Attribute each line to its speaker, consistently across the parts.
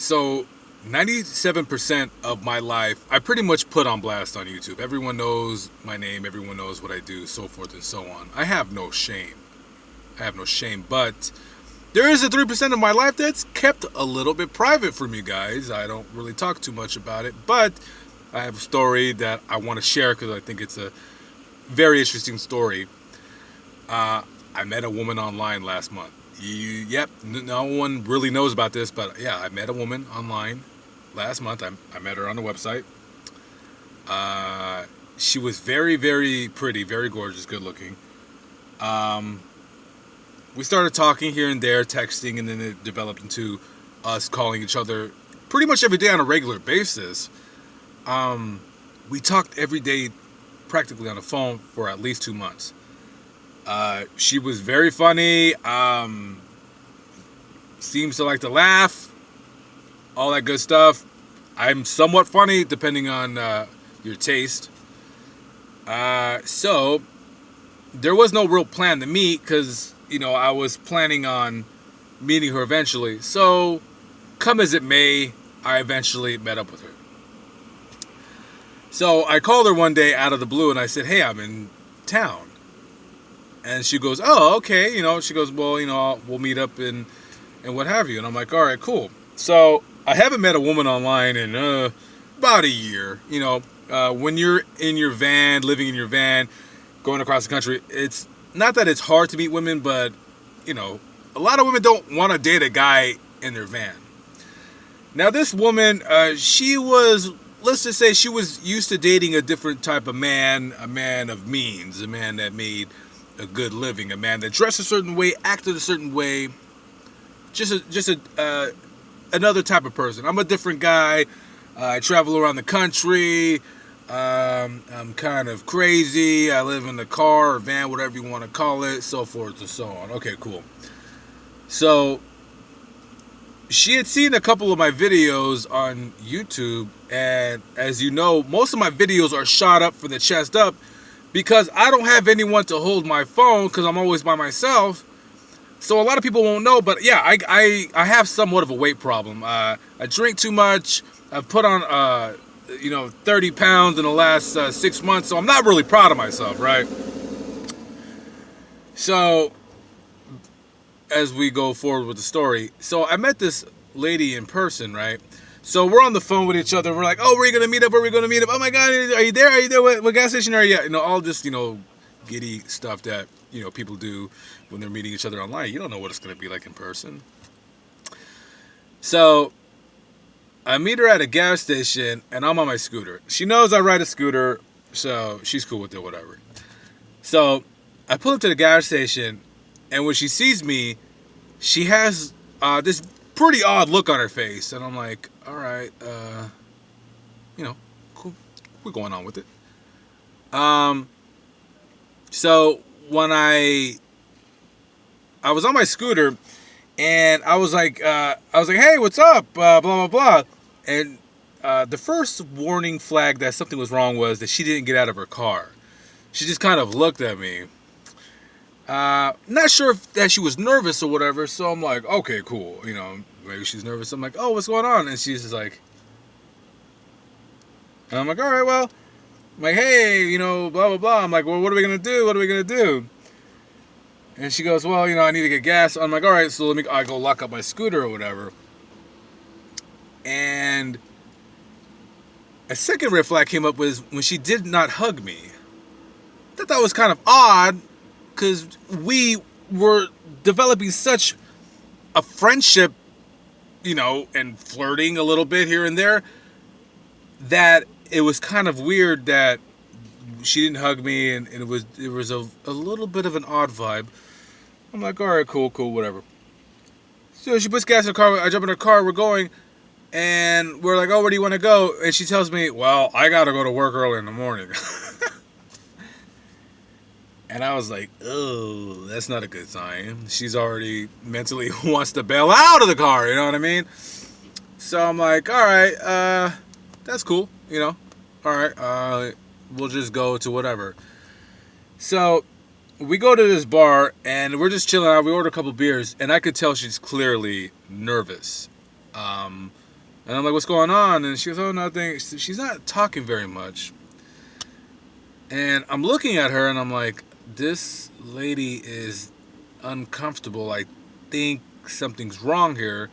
Speaker 1: So 97% of my life, I pretty much put on blast on YouTube. Everyone knows my name, everyone knows what I do, so forth and so on. I have no shame. I have no shame, but there is a 3% of my life that's kept a little bit private from you guys. I don't really talk too much about it, but I have a story that I want to share because I think it's a very interesting story. I met a woman online last month. Yep, no one really knows about this, but yeah, I met a woman online last month. I met her on the website. She was very, very pretty, very gorgeous, good looking. We started talking here and there, texting, and then it developed into us calling each other pretty much every day on a regular basis. We talked every day, practically on the phone, for at least 2 months. She was very funny. Seems to like to laugh, all that good stuff. I'm somewhat funny, depending on your taste. So there was no real plan to meet because, I was planning on meeting her eventually. So, come as it may, I eventually met up with her. So I called her one day out of the blue and I said, "Hey, I'm in town." And she goes, "Oh, okay." She goes, "Well, we'll meet up and what have you." And I'm like, "All right, cool." So I haven't met a woman online in about a year. When you're in your van, living in your van, going across the country, it's not that it's hard to meet women, but, a lot of women don't want to date a guy in their van. Now, this woman, she was, let's just say she was used to dating a different type of man, a man of means, a man that made a good living, a man that dressed a certain way, acted a certain way, another type of person. I'm a different guy. I travel around the country. I'm kind of crazy. I live in a car or van, whatever you want to call it, so forth and so on. Okay, cool. So she had seen a couple of my videos on YouTube, and as you know, most of my videos are shot up from the chest up because I don't have anyone to hold my phone because I'm always by myself. So a lot of people won't know, but yeah, I have somewhat of a weight problem. I drink too much. I've put on 30 pounds in the last 6 months, so I'm not really proud of myself, right? So as we go forward with the story, so I met this lady in person, right? So we're on the phone with each other. We're like, "Oh, where are you gonna meet up? Where are we gonna meet up? Oh my God, are you there? Are you there? What gas station are you at?" All this, giddy stuff that people do when they're meeting each other online. You don't know what it's gonna be like in person. So I meet her at a gas station, and I'm on my scooter. She knows I ride a scooter, so she's cool with it, whatever. So I pull up to the gas station, and when she sees me, she has this pretty odd look on her face, and I'm like, "All right, cool. We're going on with it." So when I was on my scooter, and I was like, "Hey, what's up?" Blah blah blah, and the first warning flag that something was wrong was that she didn't get out of her car. She just kind of looked at me. Not sure if that she was nervous or whatever, so I'm like, "Okay, cool." Maybe she's nervous. I'm like, "Oh, what's going on?" And she's just like, and I'm like, "All right, well," I'm like, "Hey, blah blah blah." I'm like, "Well, what are we gonna do? What are we gonna do?" And she goes, "Well, I need to get gas." I'm like, "All right, so I go lock up my scooter or whatever." And a second red flag came up was when she did not hug me. I thought that was kind of odd because we were developing such a friendship, and flirting a little bit here and there, that it was kind of weird that she didn't hug me, and it was a little bit of an odd vibe. I'm like, "All right, cool, whatever." So she puts gas in the car. I jump in her car. We're going, and we're like, "Oh, where do you want to go?" And she tells me, "Well, I gotta go to work early in the morning." And I was like, "Oh, that's not a good sign." She's already mentally wants to bail out of the car. You know what I mean? So I'm like, "All right, that's cool. All right, we'll just go to whatever." So we go to this bar, and we're just chilling out. We order a couple beers, and I could tell she's clearly nervous. And I'm like, what's going on? And she goes, oh, nothing. She's not talking very much. And I'm looking at her and I'm like, this lady is uncomfortable. I think something's wrong here.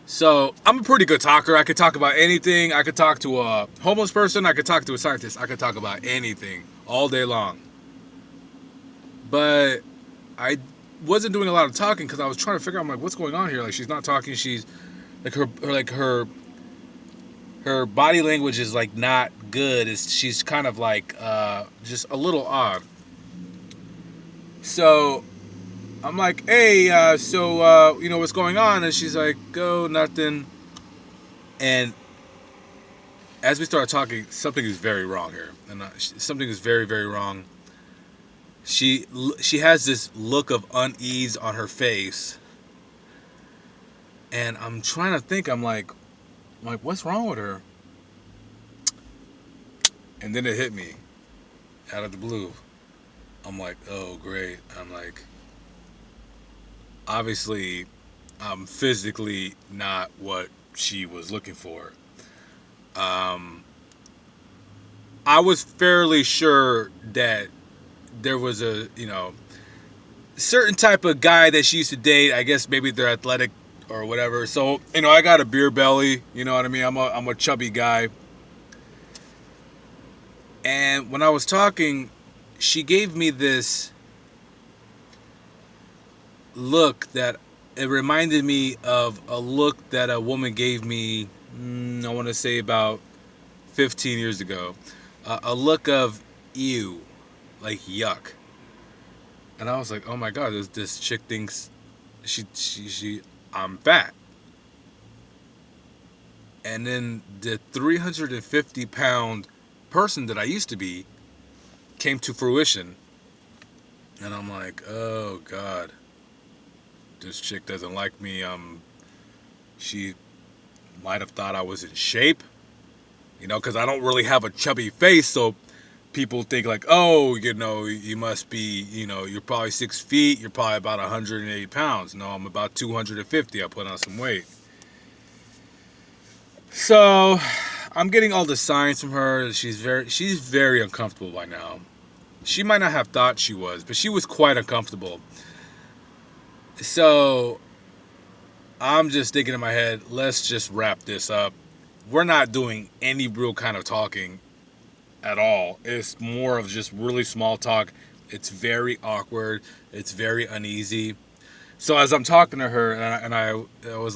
Speaker 1: So I'm a pretty good talker. I could talk about anything. I could talk to a homeless person. I could talk to a scientist. I could talk about anything all day long. But I wasn't doing a lot of talking because I was trying to figure out, I'm like, what's going on here? Like, she's not talking. She's like her body language is like not good. She's kind of like just a little odd. So I'm like, hey, you know what's going on? And she's like, oh, nothing. And as we started talking, something is very wrong here, and something is very, very wrong. She has this look of unease on her face, and I'm trying to think. I'm like, what's wrong with her? And then it hit me out of the blue. I'm like, oh, great. I'm like, obviously, I'm physically not what she was looking for. I was fairly sure that there was a, certain type of guy that she used to date. I guess maybe they're athletic or whatever. So, I got a beer belly. You know what I mean? I'm a chubby guy. And when I was talking, she gave me this look that it reminded me of a look that a woman gave me, I want to say about 15 years ago. A look of ew, like yuck. And I was like, oh my God, this chick thinks I'm fat. And then the 350-pound person that I used to be came to fruition. And I'm like, oh God, this chick doesn't like me. She might have thought I was in shape, because I don't really have a chubby face. So people think like, oh, you must be, you're probably 6 feet. You're probably about 180 pounds. No, I'm about 250. I put on some weight. So I'm getting all the signs from her. She's very uncomfortable by now. She might not have thought she was, but she was quite uncomfortable. So I'm just thinking in my head, let's just wrap this up. We're not doing any real kind of talking at all. It's more of just really small talk. It's very awkward. It's very uneasy. So as I'm talking to her, and I was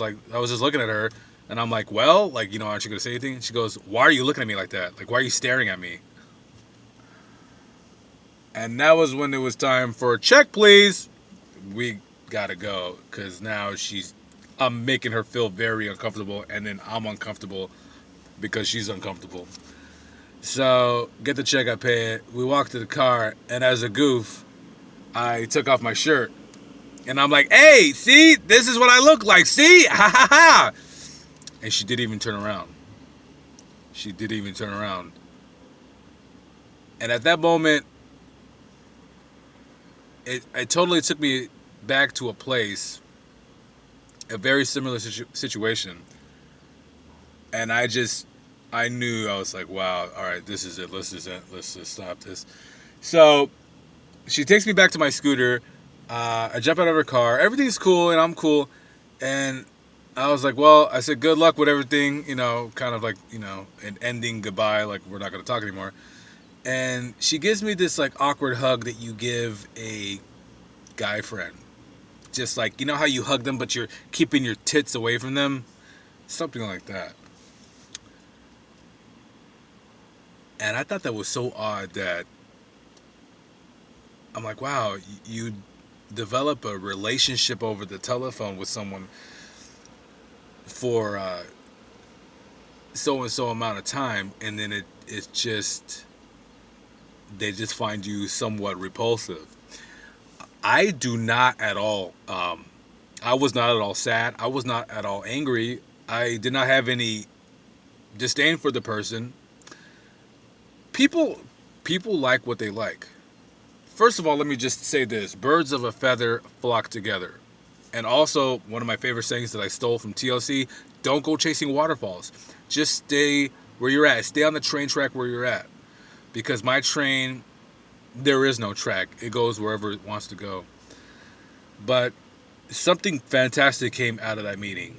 Speaker 1: just looking at her, and I'm like, well, aren't you going to say anything? And she goes, why are you looking at me like that? Like, why are you staring at me? And that was when it was time for a check, please. We gotta go, because now I'm making her feel very uncomfortable, and then I'm uncomfortable because she's uncomfortable. So, get the check, I pay it. We walk to the car, and as a goof, I took off my shirt. And I'm like, hey, see? This is what I look like, see? Ha ha ha! And she didn't even turn around. And at that moment, it totally took me back to a place, a very similar situation. And I knew, I was like, wow, all right, this is it. Let's just stop this. So she takes me back to my scooter. I jump out of her car. Everything's cool, and I'm cool. And I was like, well, I said, good luck with everything, kind of like, an ending goodbye, like we're not going to talk anymore. And she gives me this like awkward hug that you give a guy friend. Just like, how you hug them, but you're keeping your tits away from them? Something like that. And I thought that was so odd that I'm like, wow, you develop a relationship over the telephone with someone for so and so amount of time, and then it's just, they just find you somewhat repulsive. I do not at all, I was not at all sad. I was not at all angry. I did not have any disdain for the person. People like what they like. First of all, let me just say this. Birds of a feather flock together. And also, one of my favorite sayings that I stole from TLC: don't go chasing waterfalls. Just stay where you're at. Stay on the train track where you're at. Because my train, there is no track. It goes wherever it wants to go. But something fantastic came out of that meeting.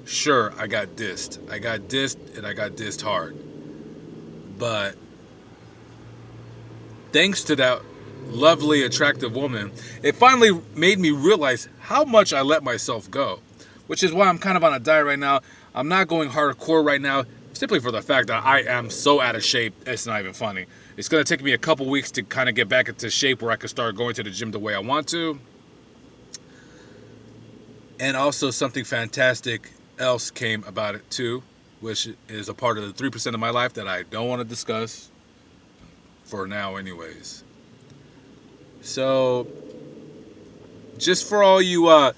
Speaker 1: Sure, I got dissed. I got dissed, and I got dissed hard. But thanks to that lovely, attractive woman, it finally made me realize how much I let myself go. Which is why I'm kind of on a diet right now. I'm not going hardcore right now, simply for the fact that I am so out of shape, it's not even funny. It's going to take me a couple weeks to kind of get back into shape where I can start going to the gym the way I want to. And also something fantastic else came about it too, which is a part of the 3% of my life that I don't want to discuss for now anyways. So just for all you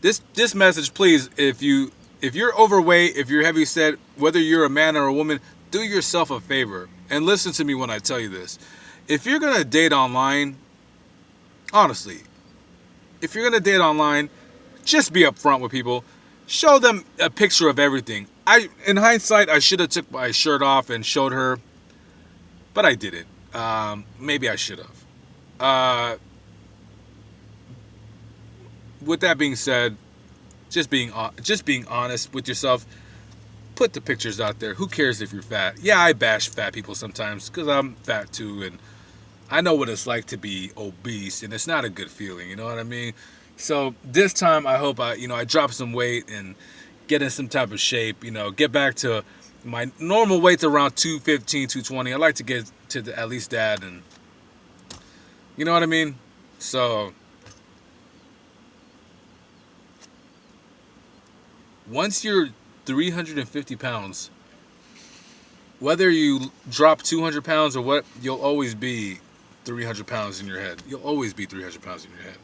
Speaker 1: this message, please, if you're overweight, if you're heavy set, whether you're a man or a woman, do yourself a favor and listen to me when I tell you this. If you're going to date online, honestly, if you're going to date online, just be upfront with people. Show them a picture of everything. In hindsight, I should have took my shirt off and showed her, but I didn't. Maybe I should have. With that being said, just being honest with yourself. Put the pictures out there. Who cares if you're fat? Yeah, I bash fat people sometimes because I'm fat too, and I know what it's like to be obese, and it's not a good feeling. You know what I mean? So this time, I hope I drop some weight and get in some type of shape. Get back to my normal weight's around 215, 220. I like to get to at least that, and you know what I mean. So once you're 350 pounds, whether you drop 200 pounds or what, you'll always be 300 pounds in your head. You'll always be 300 pounds in your head.